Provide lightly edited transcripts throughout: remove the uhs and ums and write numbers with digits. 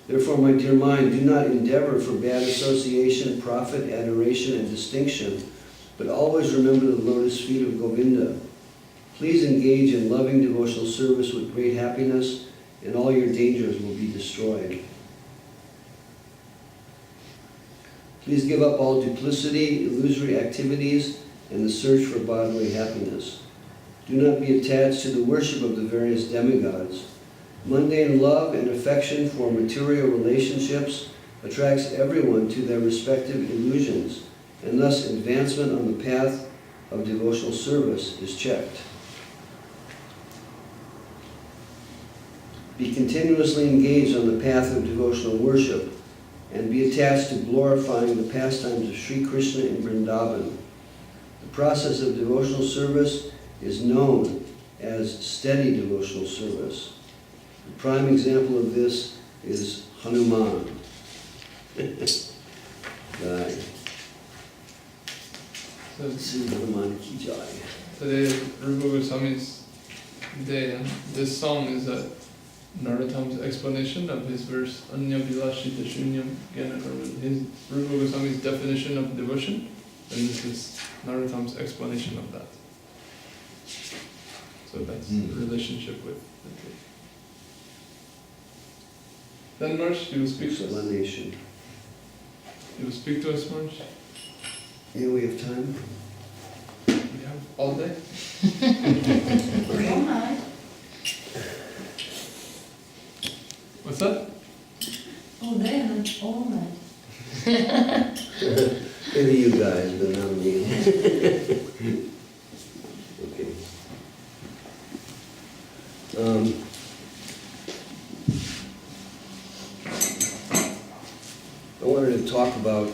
Therefore, my dear mind, do not endeavor for bad association, profit, adoration, and distinction, but always remember the lotus feet of Govinda. Please engage in loving devotional service with great happiness, and all your dangers will be destroyed. Please give up all duplicity, illusory activities, and the search for bodily happiness. Do not be attached to the worship of the various demigods. Mundane love and affection for material relationships attracts everyone to their respective illusions, and thus advancement on the path of devotional service is checked. Be continuously engaged on the path of devotional worship, and be attached to glorifying the pastimes of Sri Krishna in Vrindavan. The process of devotional service is known as steady devotional service. The prime example of this is Hanuman. Jai. Sri Hanuman ki jai. Today, Rupa Goswami's day, and this song is a Narottam's explanation of his verse Anya Vilashita Shunyam Gyana Karma. His Rupa Goswami's definition of devotion, and this is Narottam's explanation of that. So that's the relationship with the two. Then Marsh, you will speak to us. Explanation. You will speak to us, Marsh? Yeah, we have time. We have all day? All night. What's that? All day and all night. Maybe you guys, but not me. Okay. I wanted to talk about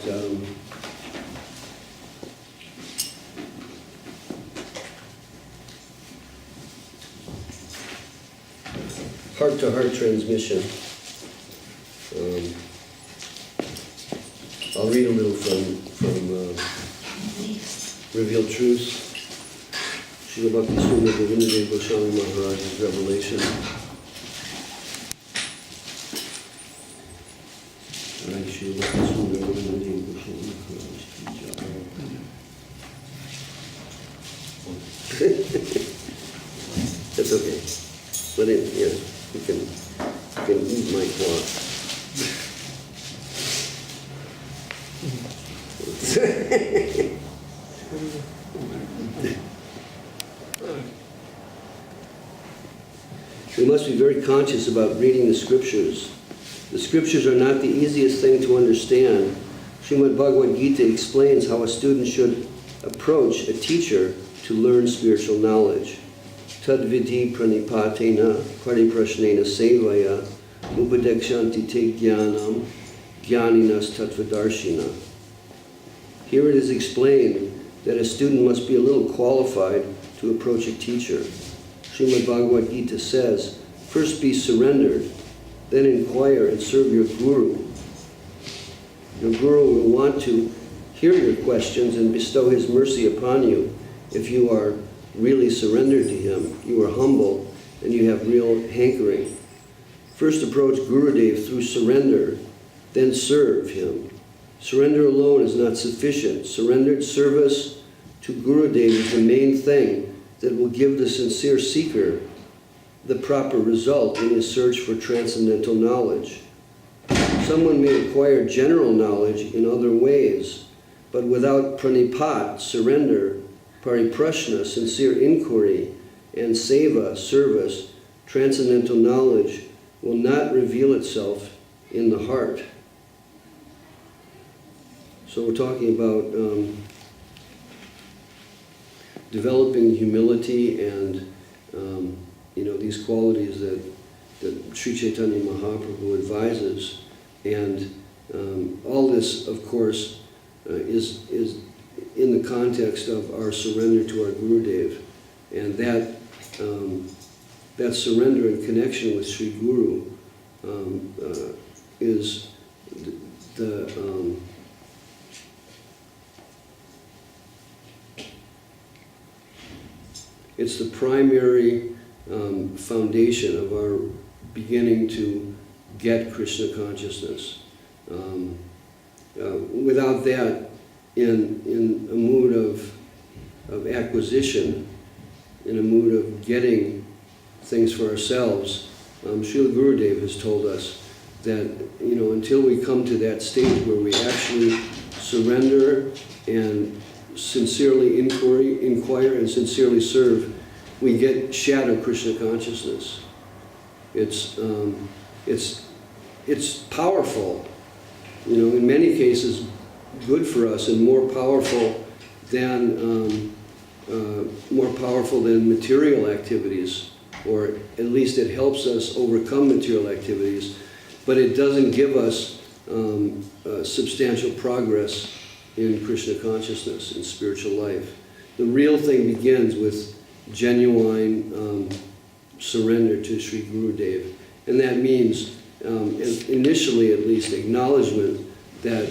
heart-to-heart transmission. I'll read a little from Revealed Truths. Srila Bhakti Vigraha Goswami Maharaj's revelation. Alright, Srila Bhakti Vigraha Goswami Maharaj. That's okay. But yeah, you can eat my cloth. We must be very conscious about reading the scriptures. The scriptures are not the easiest thing to understand. Srimad Bhagavad Gita explains how a student should approach a teacher to learn spiritual knowledge. Tadvidhi pranipatena pariprashnena sevaya upadekshanti te jnanam jnaninas tattvadarshina. Here it is explained that a student must be a little qualified to approach a teacher. Srimad Bhagavad Gita says, first be surrendered, then inquire and serve your guru. Your guru will want to hear your questions and bestow his mercy upon you if you are really surrendered to him, you are humble, and you have real hankering. First approach Gurudev through surrender, then serve him. Surrender alone is not sufficient. Surrendered service to Gurudev is the main thing that will give the sincere seeker the proper result in his search for transcendental knowledge. Someone may acquire general knowledge in other ways, but without pranipat, surrender, pariprashna, sincere inquiry, and seva, service, transcendental knowledge will not reveal itself in the heart. So we're talking about developing humility and these qualities that Sri Chaitanya Mahaprabhu advises, and all this, of course, is in the context of our surrender to our Gurudev, and that surrender and connection with Sri Guru is it's the primary foundation of our beginning to get Krishna consciousness. Without that, in a mood of acquisition, in a mood of getting things for ourselves, Srila Gurudev has told us that, until we come to that stage where we actually surrender and sincerely inquire and sincerely serve, we get shadow Krishna consciousness. It's powerful, in many cases good for us and more powerful than material activities, or at least it helps us overcome material activities, but it doesn't give us substantial progress in Krishna consciousness, in spiritual life. The real thing begins with genuine surrender to Sri Gurudev, and that means, initially at least, acknowledgement that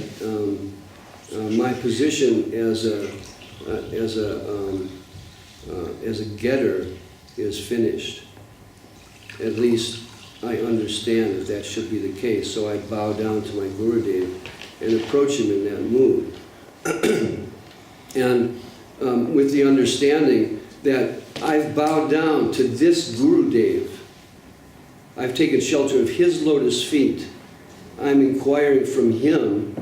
my position as a getter is finished. At least I understand that that should be the case, so I bow down to my Gurudev and approach him in that mood. And with the understanding that I've bowed down to this Gurudev, I've taken shelter of his lotus feet, I'm inquiring from him,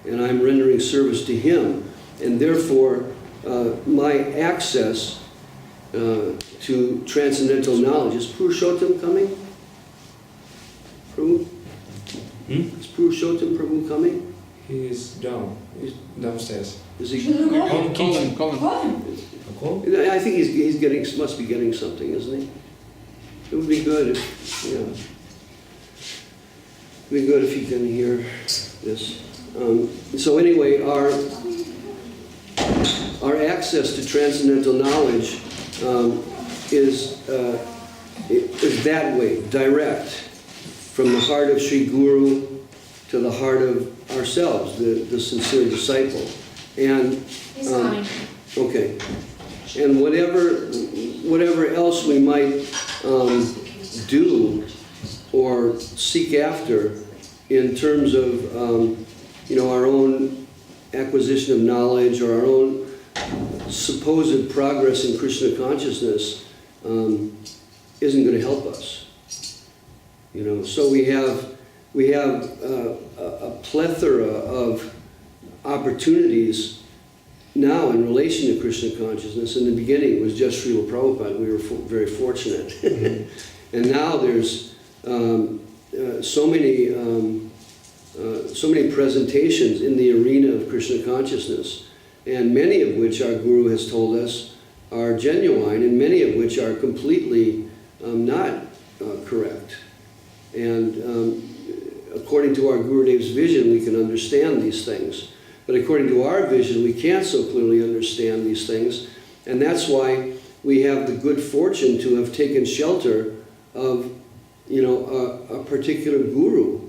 and I'm rendering service to him, and therefore my access to transcendental knowledge. Is Purushottam coming? Prabhu? Is Purushottam Prabhu coming? He is down. He's downstairs. Is he? Call him. Call? I think he's getting, must be getting something, isn't he? It would be good if, it would be good if he can hear this. So anyway, our access to transcendental knowledge is that way, direct, from the heart of Sri Guru to the heart of ourselves, the sincere disciple. And He's coming. okay, and whatever else we might do or seek after in terms of our own acquisition of knowledge or our own supposed progress in Krishna consciousness isn't going to help us. So we have a plethora of opportunities now in relation to Krishna consciousness. In the beginning, it was just Srila Prabhupada. We were very fortunate. And now there's so many presentations in the arena of Krishna consciousness, and many of which our Guru has told us are genuine, and many of which are completely not correct. And according to our Gurudev's vision, we can understand these things. But according to our vision, we can't so clearly understand these things. And that's why we have the good fortune to have taken shelter of, a particular guru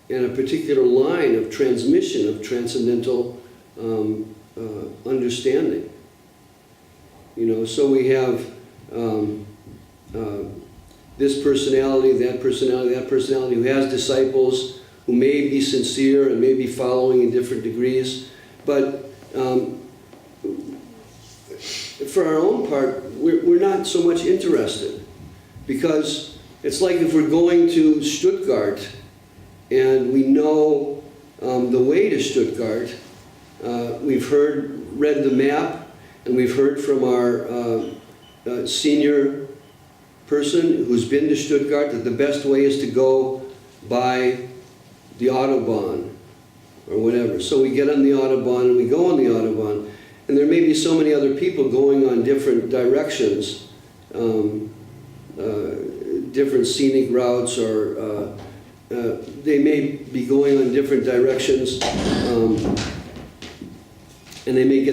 and a particular line of transmission of transcendental understanding. So we have this personality, that personality who has disciples who may be sincere and may be following in different degrees. But for our own part, we're not so much interested, because it's like if we're going to Stuttgart and we know the way to Stuttgart, we've read the map, and we've heard from our senior person who's been to Stuttgart that the best way is to go by the Autobahn or whatever. So we get on the Autobahn and we go on the Autobahn, and there may be so many other people going on different directions, different scenic routes, or they may be going on different directions, and they may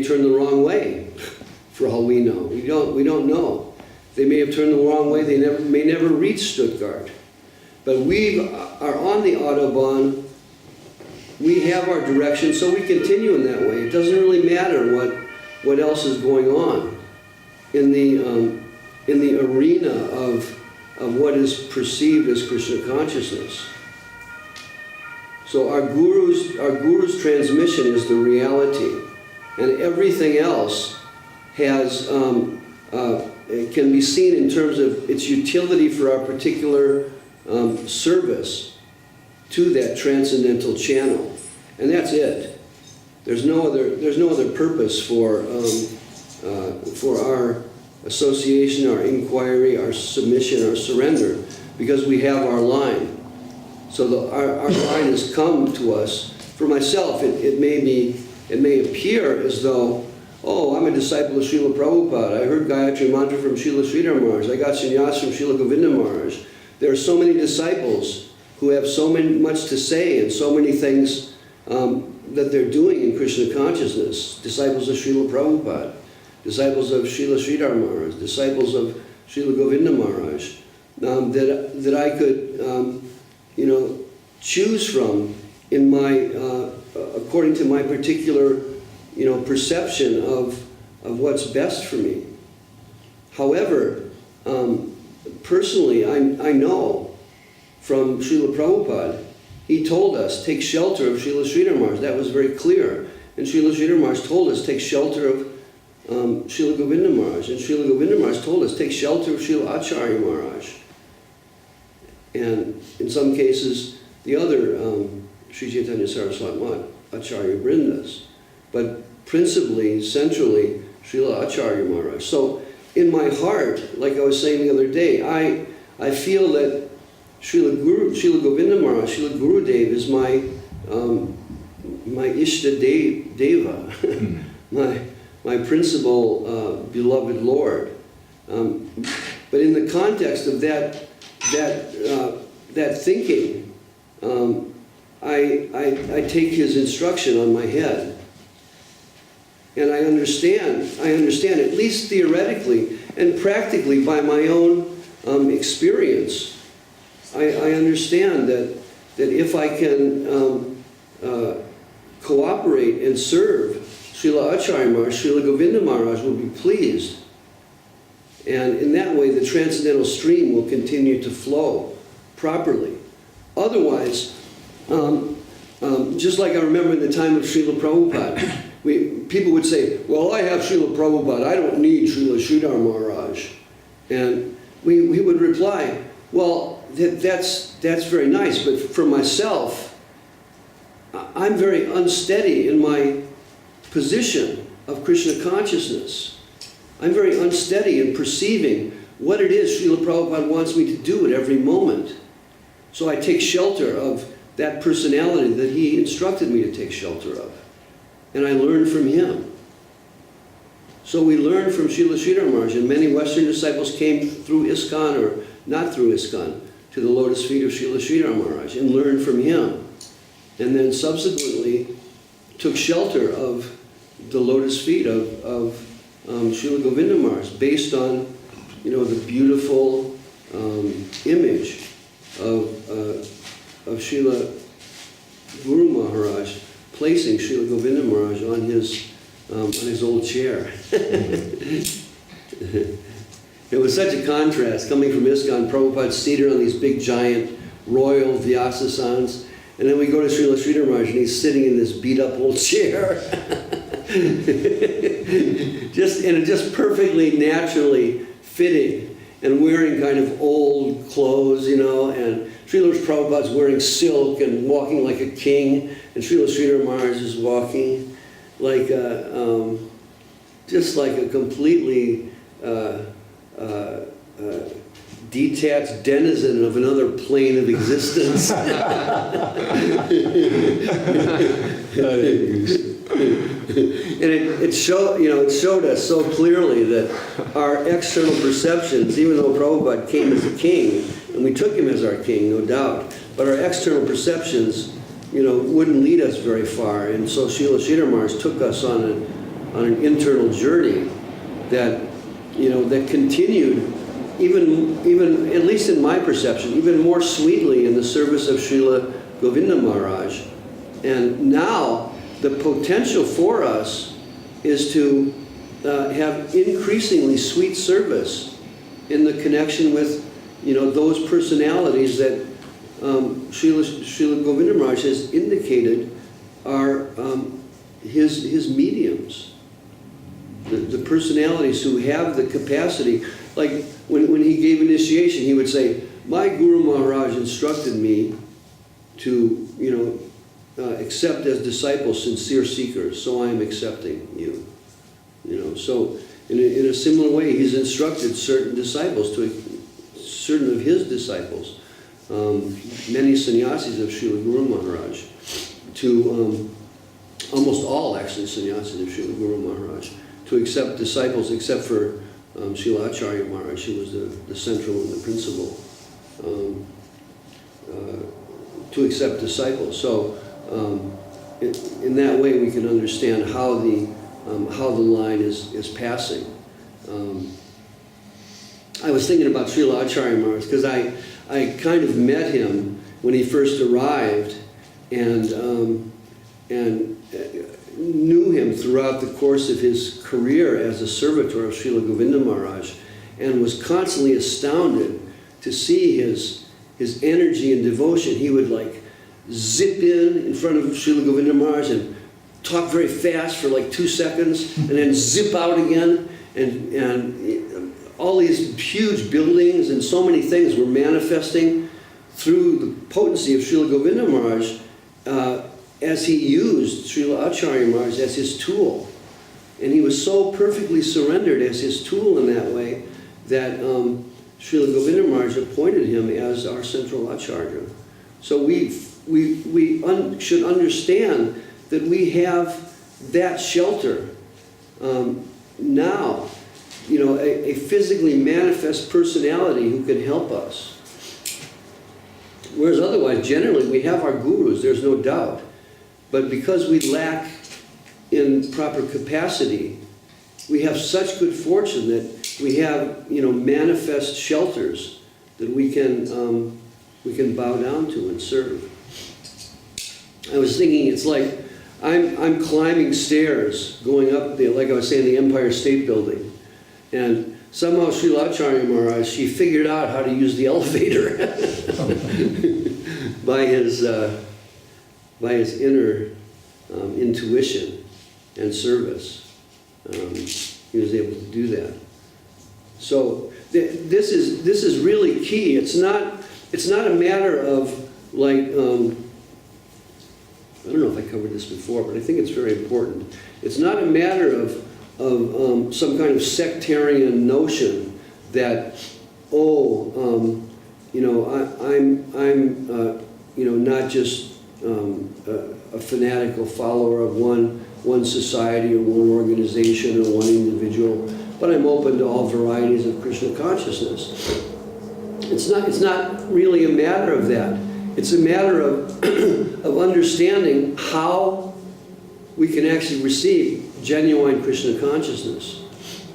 turn the wrong way, for all we know. We don't know. They may have turned the wrong way. They may never reach Stuttgart. But we are on the Autobahn. We have our direction, so we continue in that way. It doesn't really matter what else is going on in the arena of of what is perceived as Krishna consciousness. So our guru's transmission is the reality, and everything else has it can be seen in terms of its utility for our particular service to that transcendental channel, and that's it. There's no other purpose for our association, our inquiry, our submission, our surrender, because we have our line. So our line has come to us. For myself, it may appear as though, oh, I'm a disciple of Srila Prabhupada. I heard Gayatri Mantra from Srila Sridhar Maharaj. I got sannyas from Srila Govinda Maharaj. There are so many disciples who have so much to say and so many things that they're doing in Krishna consciousness. Disciples of Srila Prabhupada, disciples of Srila Sridhar Maharaj, disciples of Srila Govinda Maharaj, that I could, choose from in my, according to my particular, perception of what's best for me. However, personally, I know from Srila Prabhupada, he told us, take shelter of Srila Sridhar Maharaj. That was very clear. And Srila Sridhar Maharaj told us, take shelter of Srila Govinda Maharaj. And Srila Govinda Maharaj told us, take shelter of Srila Acharya Maharaj. And in some cases, the other Sri Chaitanya Saraswati Mat, Acharya Brindas. But principally, centrally, Srila Acharya Maharaj. So in my heart, like I was saying the other day, I feel that Srila Govinda Maharaj, Srila Gurudev is my Ishta Deva, my principal beloved Lord. But in the context of that thinking, I take his instruction on my head. And I understand, at least theoretically and practically by my own experience, I understand that if I can cooperate and serve Srila Acharya Maharaj, Srila Govinda Maharaj will be pleased. And in that way, the transcendental stream will continue to flow properly. Otherwise, just like I remember in the time of Srila Prabhupada, people would say, well, I have Srila Prabhupada, I don't need Srila Sridhar Maharaj. And we would reply, well, that's very nice, but for myself, I'm very unsteady in my position of Krishna consciousness. I'm very unsteady in perceiving what it is Srila Prabhupada wants me to do at every moment. So I take shelter of that personality that he instructed me to take shelter of. And I learn from him. So we learn from Srila Sridhar Maharaj, and many Western disciples came through ISKCON or not through ISKCON to the lotus feet of Srila Sridhar Maharaj and learned from him. And then subsequently took shelter of the lotus feet of Srila Govinda Maharaj based on, the beautiful image of Srila Guru Maharaj placing Srila Govinda Maharaj on his old chair. It was such a contrast coming from ISKCON. Prabhupada seated on these big giant royal Vyasasans, and then we go to Srila Sridhar Maharaj and he's sitting in this beat up old chair. just perfectly naturally fitting and wearing kind of old clothes, and Srila Prabhupada's wearing silk and walking like a king, and Srila Sridhar Maharaj is walking like just like a completely detached denizen of another plane of existence. And it showed us so clearly that our external perceptions, even though Prabhupada came as a king, and we took him as our king, no doubt, but our external perceptions, wouldn't lead us very far. And so Srila Sridhar Maharaj took us on an internal journey that continued, even at least in my perception, even more sweetly in the service of Srila Govinda Maharaj. And now the potential for us is to have increasingly sweet service in the connection with those personalities that Srila Govinda Maharaj has indicated are his mediums. The personalities who have the capacity, like when he gave initiation, he would say, "My Guru Maharaj instructed me to, accept as disciples sincere seekers, so I am accepting you." So in a similar way, he's instructed certain disciples, certain of his disciples, many sannyasis of Srila Guru Maharaj, to almost all actually sannyasis of Srila Guru Maharaj, to accept disciples, except for Srila Acharya Maharaj, who was the central and the principal, to accept disciples. So in that way we can understand how the line is passing. I was thinking about Srila Acharya Maharaj because I kind of met him when he first arrived, and knew him throughout the course of his career as a servitor of Srila Govinda Maharaj, and was constantly astounded to see his energy and devotion. He would like zip in front of Srila Govinda Maharaj and talk very fast for like 2 seconds, and then zip out again, and all these huge buildings and so many things were manifesting through the potency of Srila Govinda Maharaj, as he used Srila Acharya Maharaj as his tool. And he was so perfectly surrendered as his tool in that way that Srila Govinda Maharaj appointed him as our central Acharya. So we should understand that we have that shelter now, a physically manifest personality who can help us. Whereas otherwise, generally, we have our gurus, there's no doubt. But because we lack in proper capacity, we have such good fortune that we have, manifest shelters that we can bow down to and serve. I was thinking, it's like I'm climbing stairs going up the, like I was saying, the Empire State Building, and somehow Srila Acharya Maharaj, she figured out how to use the elevator by his inner intuition and service. He was able to do that. So this is really key. It's not a matter of like I don't know if I covered this before, but I think it's very important. It's not a matter of some kind of sectarian notion that I'm not just a fanatical follower of one society or one organization or one individual, but I'm open to all varieties of Krishna consciousness. It's not really a matter of that. It's a matter of understanding how we can actually receive genuine Krishna consciousness.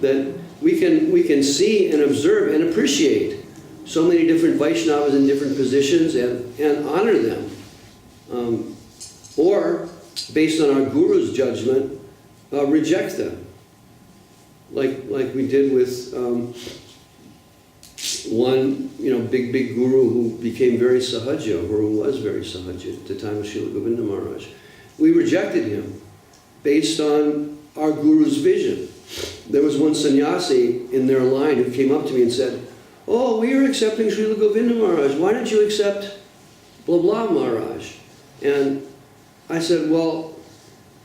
That we can see and observe and appreciate so many different Vaishnavas in different positions and honor them. Or, based on our Guru's judgment, reject them. Like we did with one big guru who became very sahaja, or who was very sahaja at the time of Srila Govinda Maharaj. We rejected him based on our Guru's vision. There was one sannyasi in their line who came up to me and said, "Oh, we are accepting Srila Govinda Maharaj. Why don't you accept blah blah Maharaj?" And I said, "Well,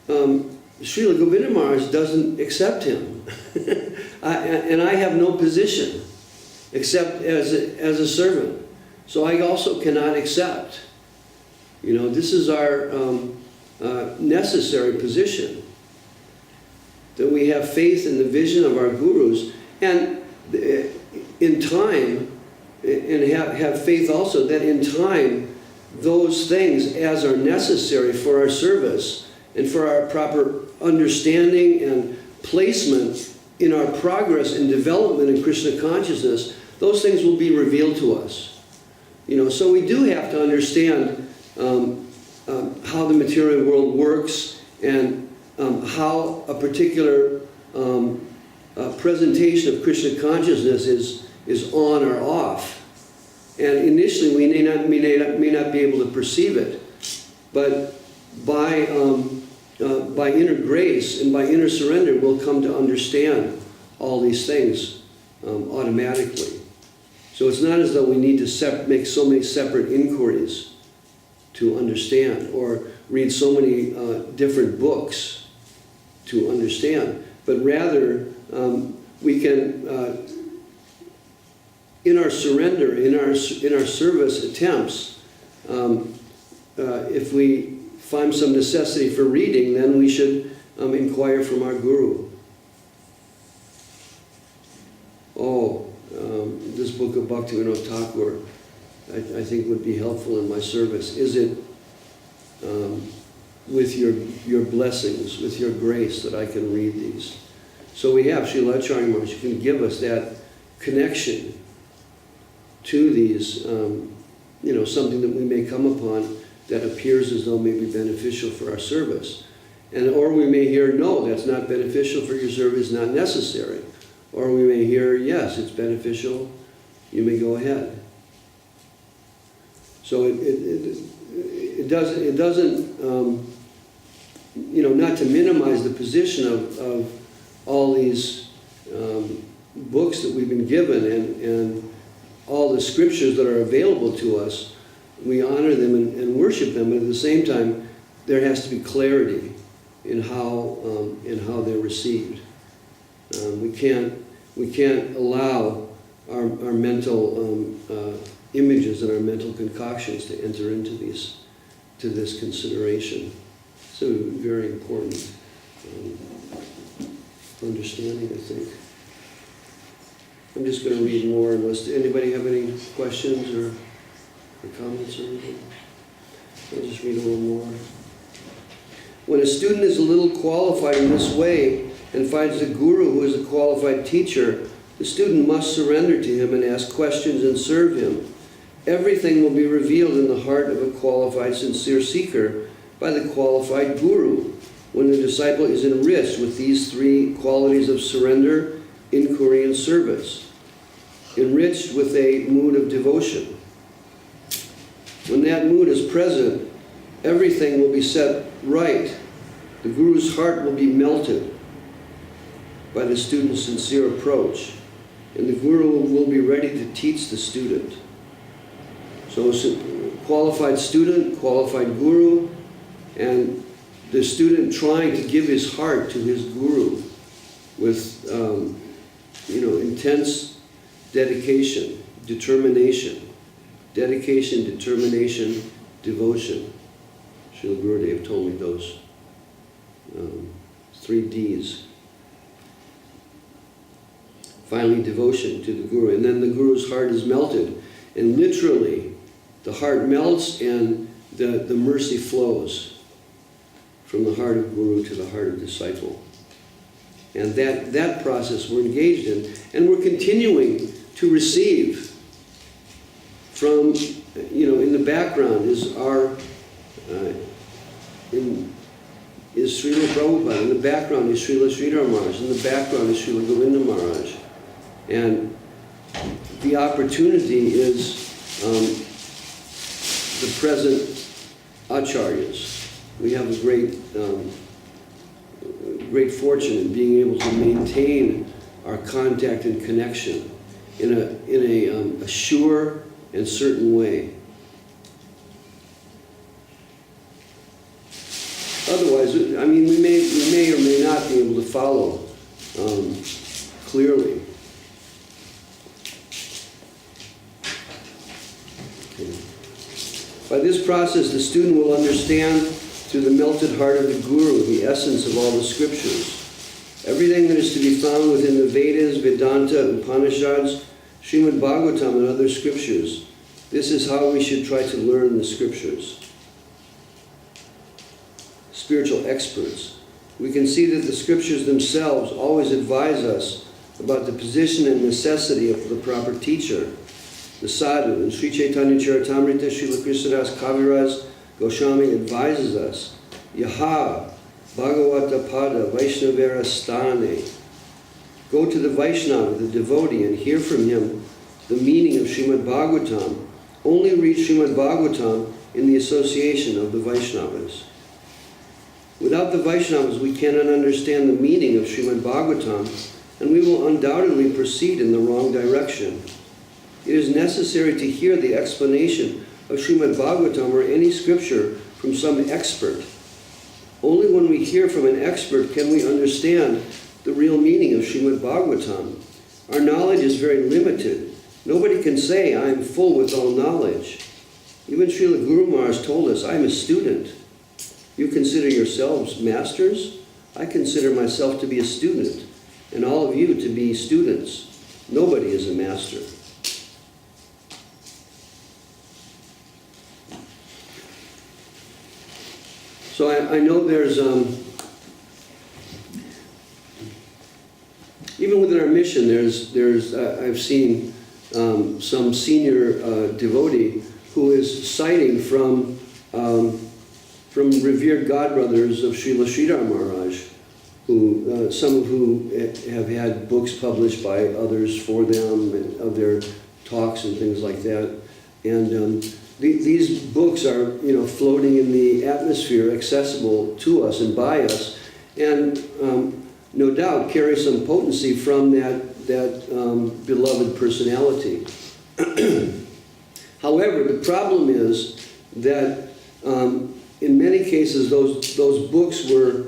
Srila Govinda Maharaj doesn't accept him. And I have no position except as a servant. So I also cannot accept. This is our necessary position, that we have faith in the vision of our gurus, and in time, and have faith also that in time, those things as are necessary for our service and for our proper understanding and placement in our progress and development in Krishna consciousness, those things will be revealed to us. So we do have to understand how the material world works, and how a particular presentation of Krishna consciousness is on or off. And initially, we may not be able to perceive it, but by inner grace and by inner surrender, we'll come to understand all these things automatically. So it's not as though we need to make so many separate inquiries to understand, or read so many different books to understand, but rather we can, in our surrender, in our service attempts, if we find some necessity for reading, then we should inquire from our guru. This book of Bhakti Vigraha Thakur, I think would be helpful in my service. Is it with your blessings, with your grace, that I can read these? So we have Srila Acharya Maharaj, who can give us that connection to these, something that we may come upon that appears as though may be beneficial for our service. Or we may hear, no, that's not beneficial for your service, not necessary. Or we may hear, yes, it's beneficial, you may go ahead. So it doesn't not to minimize the position of all these books that we've been given and all the scriptures that are available to us. We honor them and worship them, but at the same time, there has to be clarity in how they're received. We can't allow our mental images and our mental concoctions to enter into this consideration. So very important understanding, I think. I'm just going to read more unless anybody have any questions or comments or anything. I'll just read a little more. When a student is a little qualified in this way and finds a guru who is a qualified teacher, the student must surrender to him and ask questions and serve him. Everything will be revealed in the heart of a qualified, sincere seeker by the qualified guru when the disciple is enriched with these three qualities of surrender, inquiry, and service. Enriched with a mood of devotion. When that mood is present, everything will be set right. The guru's heart will be melted by the student's sincere approach, and the guru will be ready to teach the student. So qualified student, qualified guru, and the student trying to give his heart to his guru with intense dedication, determination. Dedication, determination, devotion. Srila Gurudev told me those 3 Ds. Finally, devotion to the Guru. And then the Guru's heart is melted. And literally, the heart melts and the mercy flows from the heart of Guru to the heart of disciple. And that process we're engaged in. And we're continuing to receive from, in the background is is Srila Prabhupada. In the background is Srila Sridhar Maharaj. In the background is Srila Govinda Maharaj. And the opportunity is the present acharyas. We have a great fortune in being able to maintain our contact and connection in a sure and certain way. Otherwise, we may or may not be able to follow clearly. Okay. By this process, the student will understand through the melted heart of the Guru the essence of all the scriptures. Everything that is to be found within the Vedas, Vedanta, Upanishads, Srimad Bhagavatam, and other scriptures. This is how we should try to learn the scriptures. Spiritual experts. We can see that the scriptures themselves always advise us about the position and necessity of the proper teacher, the sadhu. And Sri Chaitanya Charitamrita, Srila Krishnadas Kaviraj Goswami advises us, Yaha Bhagavata Pada Vaishnavera Stane. Go to the Vaishnava, the devotee, and hear from him the meaning of Srimad Bhagavatam only read Srimad Bhagavatam in the association of the Vaishnavas. Without the Vaishnavas, we cannot understand the meaning of Srimad Bhagavatam, and we will undoubtedly proceed in the wrong direction. It is necessary to hear the explanation of Srimad Bhagavatam or any scripture from some expert. Only when we hear from an expert can we understand the real meaning of Srimad Bhagavatam. Our knowledge is very limited. Nobody can say, I am full with all knowledge. Even Srila Guru Maharaj told us, I am a student. You consider yourselves masters? I consider myself to be a student, and all of you to be students. Nobody is a master. So I know there's, even within our mission, I've seen some senior devotee who is citing from revered godbrothers of Srila Sridhar Maharaj, who some of who have had books published by others for them and of their talks and things like that. And these books are, floating in the atmosphere, accessible to us and by us, and no doubt carry some potency from that beloved personality. However, the problem is that in many cases those books were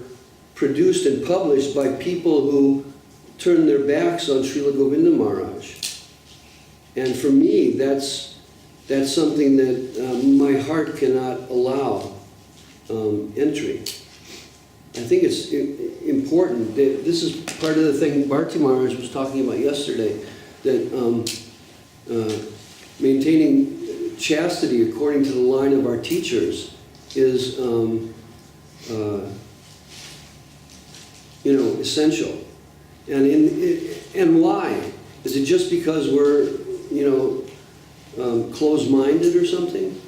produced and published by people who turned their backs on Srila Govinda Maharaj. And for me, that's something that my heart cannot allow entry. I think it's important that this is part of the thing Bhakti Maharaj was talking about yesterday, that maintaining chastity according to the line of our teachers is essential. And why? Is it just because we're closed-minded or something?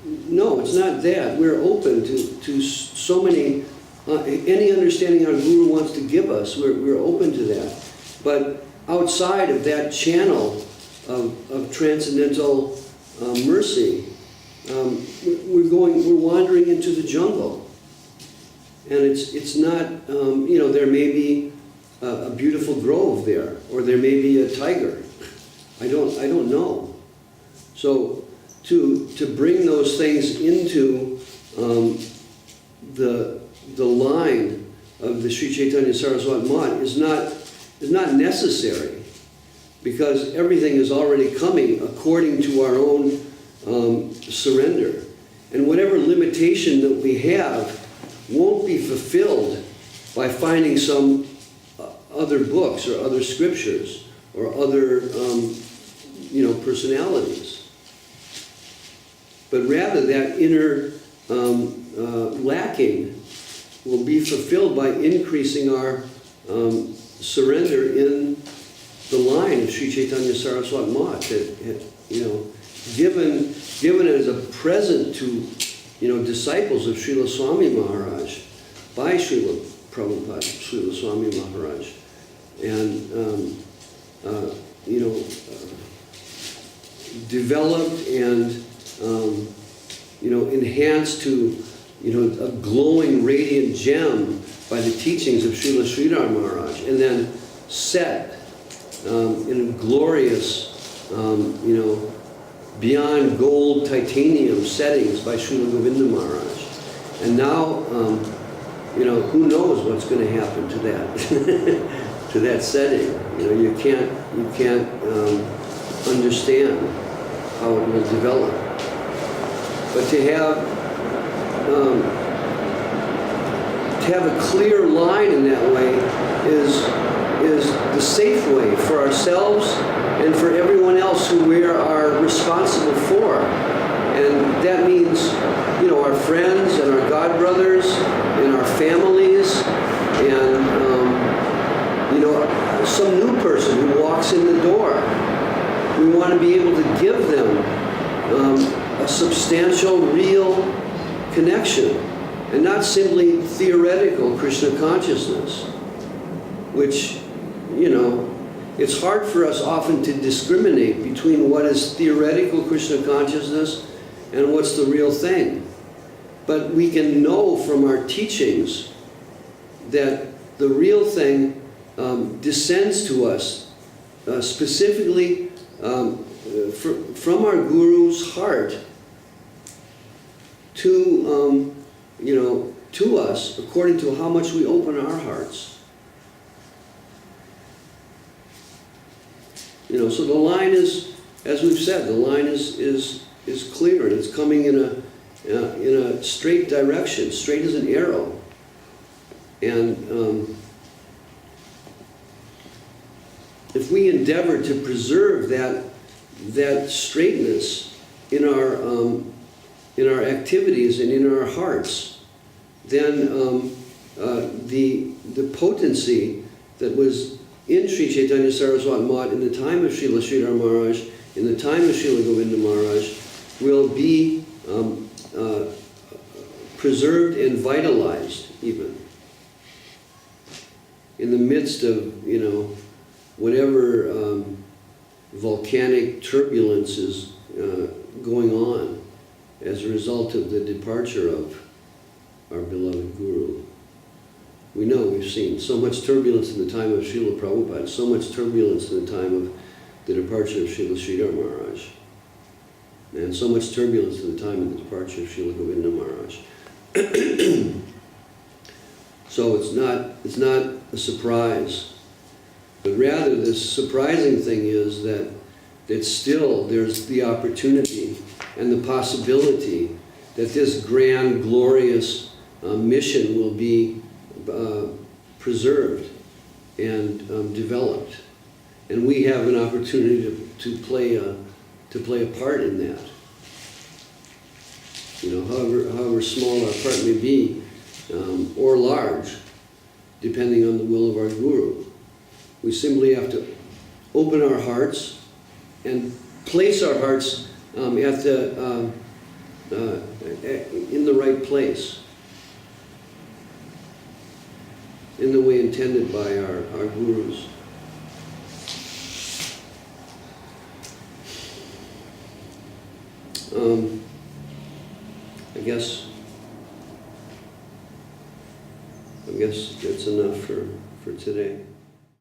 No, it's not that. We're open to so many, any understanding our Guru wants to give us, we're open to that. But outside of that channel of transcendental mercy, we're wandering into the jungle. And it's not, there may be a beautiful grove there, or there may be a tiger. I don't know. So to bring those things into the line of the Sri Chaitanya Saraswat Math is not necessary, because everything is already coming according to our own surrender. And whatever limitation that we have won't be fulfilled by finding some other books or other scriptures or other personalities. But rather that inner lacking will be fulfilled by increasing our surrender in the line of Sri Chaitanya Saraswat Math, given as a present to disciples of Srila Swami Maharaj by Srila Prabhupada, Srila Swami Maharaj, and developed and enhanced to a glowing radiant gem by the teachings of Srila Sridhar Maharaj, and then set in glorious beyond gold titanium settings by Srila Govinda Maharaj. And now who knows what's going to happen to that to that setting. You can't understand how it will develop. But to have a clear line in that way is the safe way for ourselves and for everyone else who we are responsible for. And that means, our friends and our godbrothers and our families and, some new person who walks in the door. We want to be able to give them a substantial, real connection, and not simply theoretical Krishna consciousness, which, it's hard for us often to discriminate between what is theoretical Krishna consciousness and what's the real thing. But we can know from our teachings that the real thing descends to us specifically from our Guru's heart to, to us according to how much we open our hearts. So the line is, as we've said, the line is clear, and it's coming in a straight direction, straight as an arrow. And if we endeavor to preserve that straightness in our activities and in our hearts, then the potency that was in Sri Chaitanya Saraswat Math in the time of Srila Sridhar Maharaj, in the time of Srila Govinda Maharaj, will be preserved and vitalized even in the midst of, whatever volcanic turbulence is going on as a result of the departure of our beloved Guru. We know, we've seen so much turbulence in the time of Srila Prabhupada, so much turbulence in the time of the departure of Srila Sridhar Maharaj, and so much turbulence in the time of the departure of Srila Govinda Maharaj. So it's not a surprise, but rather the surprising thing is that still there's the opportunity and the possibility that this grand, glorious mission will be preserved and developed, and we have an opportunity to play a part in that. However small our part may be, or large, depending on the will of our Guru. We simply have to open our hearts and place our hearts in the right place, in the way intended by our Gurus. I guess that's enough for today.